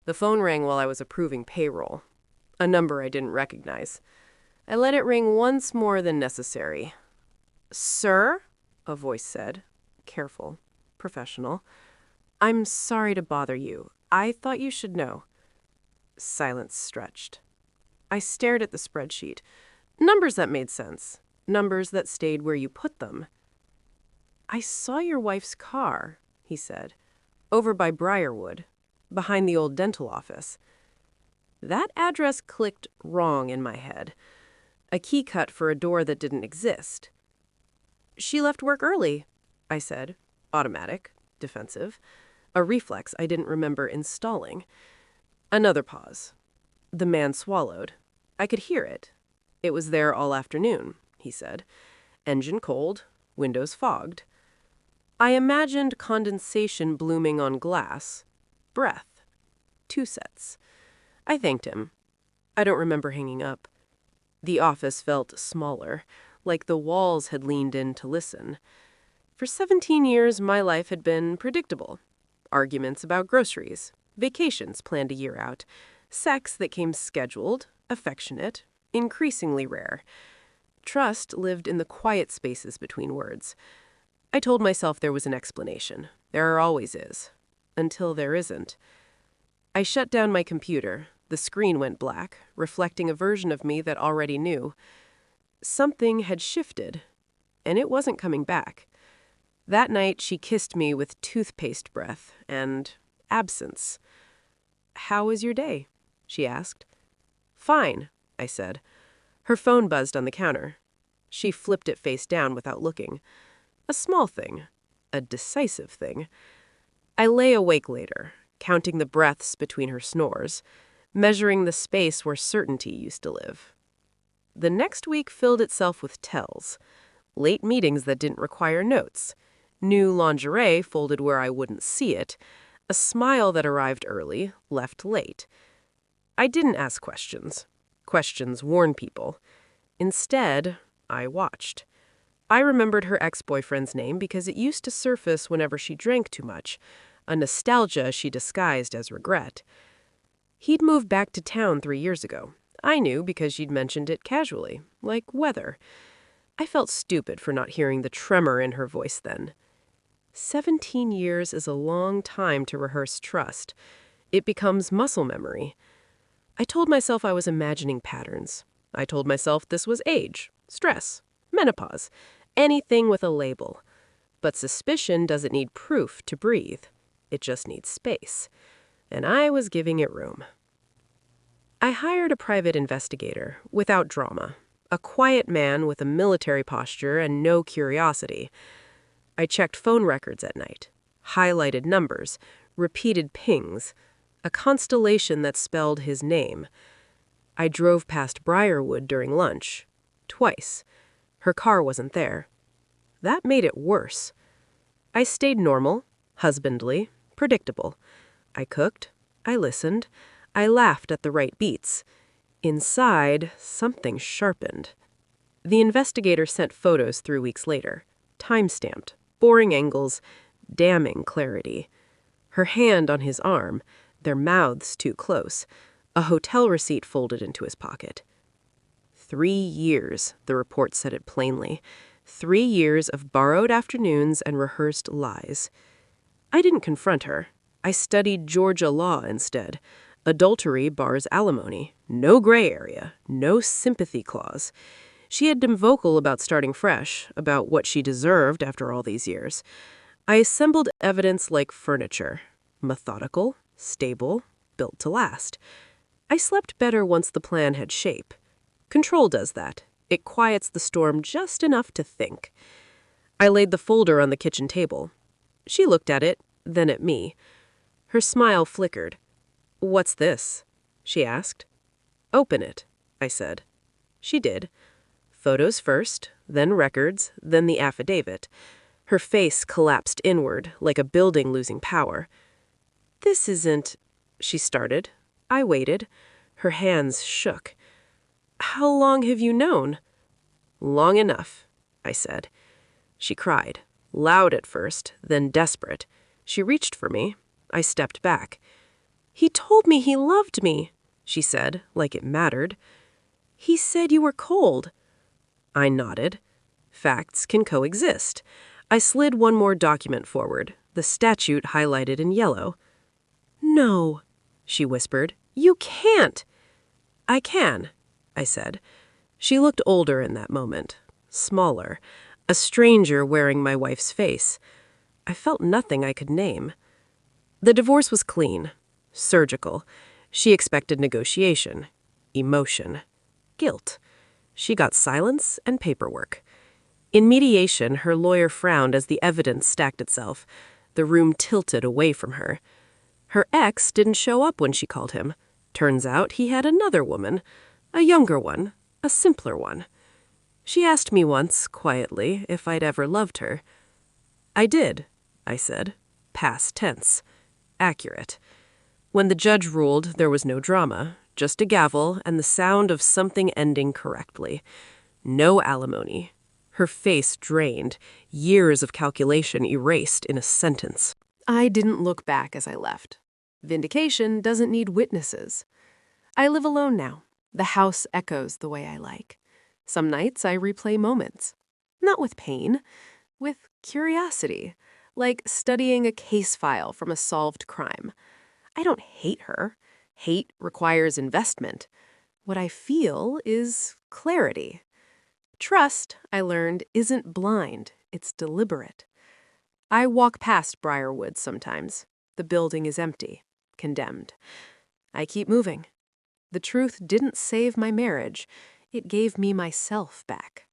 The phone rang while I was approving payroll, a number I didn't recognize. I let it ring once more than necessary. "Sir?" a voice said. Careful. Professional. "I'm sorry to bother you. I thought you should know." Silence stretched. I stared at the spreadsheet. Numbers that made sense. Numbers that stayed where you put them. "I saw your wife's car," he said, "over by Briarwood, behind the old dental office." That address clicked wrong in my head. A key cut for a door that didn't exist. "She left work early," I said, automatic, defensive, a reflex I didn't remember installing. Another pause. The man swallowed. I could hear it. "It was there all afternoon," he said. "Engine cold, windows fogged." I imagined condensation blooming on glass. Breath. 2 sets. I thanked him. I don't remember hanging up. The office felt smaller, like the walls had leaned in to listen. For 17 years, my life had been predictable. Arguments about groceries, vacations planned a year out, sex that came scheduled, affectionate, increasingly rare. Trust lived in the quiet spaces between words. I told myself there was an explanation. There always is. Until there isn't. I shut down my computer. The screen went black, reflecting a version of me that already knew. Something had shifted, and it wasn't coming back. That night, she kissed me with toothpaste breath and absence. "How was your day?" she asked. "Fine," I said. Her phone buzzed on the counter. She flipped it face down without looking. A small thing. A decisive thing. I lay awake later, counting the breaths between her snores, measuring the space where certainty used to live. The next week filled itself with tells. Late meetings that didn't require notes. New lingerie folded where I wouldn't see it. A smile that arrived early, left late. I didn't ask questions. Questions warn people. Instead, I watched. I remembered her ex-boyfriend's name because it used to surface whenever she drank too much, a nostalgia she disguised as regret. He'd moved back to town 3 years ago. I knew because she'd mentioned it casually, like weather. I felt stupid for not hearing the tremor in her voice then. 17 years is a long time to rehearse trust. It becomes muscle memory. I told myself I was imagining patterns. I told myself this was age, stress, menopause, anything with a label. But suspicion doesn't need proof to breathe. It just needs space. And I was giving it room. I hired a private investigator, without drama. A quiet man with a military posture and no curiosity. I checked phone records at night. Highlighted numbers. Repeated pings. A constellation that spelled his name. I drove past Briarwood during lunch. Twice. Her car wasn't there. That made it worse. I stayed normal, husbandly, predictable. I cooked. I listened. I laughed at the right beats. Inside, something sharpened. The investigator sent photos 3 weeks later. Time-stamped. Boring angles. Damning clarity. Her hand on his arm. Their mouths too close. A hotel receipt folded into his pocket. 3 years, the report said it plainly. 3 years of borrowed afternoons and rehearsed lies. I didn't confront her. I studied Georgia law instead. Adultery bars alimony. No gray area. No sympathy clause. She had been vocal about starting fresh, about what she deserved after all these years. I assembled evidence like furniture. Methodical, stable, built to last. I slept better once the plan had shape. Control does that. It quiets the storm just enough to think. I laid the folder on the kitchen table. She looked at it, then at me. Her smile flickered. "What's this?" she asked. "Open it," I said. She did. Photos first, then records, then the affidavit. Her face collapsed inward, like a building losing power. "This isn't," she started. I waited. Her hands shook. "How long have you known?" "Long enough," I said. She cried, loud at first, then desperate. She reached for me. I stepped back. He told me he loved me, she said, like it mattered. He said you were cold. I nodded. Facts can coexist. I slid one more document forward, the statute highlighted in yellow. No, she whispered. You can't. I can, I said. She looked older in that moment, smaller, a stranger wearing my wife's face. I felt nothing I could name. The divorce was clean, surgical. She expected negotiation, emotion, guilt. She got silence and paperwork. In mediation, her lawyer frowned as the evidence stacked itself. The room tilted away from her. Her ex didn't show up when she called him. Turns out he had another woman, a younger one, a simpler one. She asked me once, quietly, if I'd ever loved her. I did, I said. Past tense. Accurate. When the judge ruled, there was no drama, just a gavel and the sound of something ending correctly. No alimony. Her face drained, years of calculation erased in a sentence. I didn't look back as I left. Vindication doesn't need witnesses. I live alone now. The house echoes the way I like. Some nights I replay moments. Not with pain, with curiosity, like studying a case file from a solved crime. I don't hate her. Hate requires investment. What I feel is clarity. Trust, I learned, isn't blind, it's deliberate. I walk past Briarwood sometimes. The building is empty, condemned. I keep moving. The truth didn't save my marriage. It gave me myself back.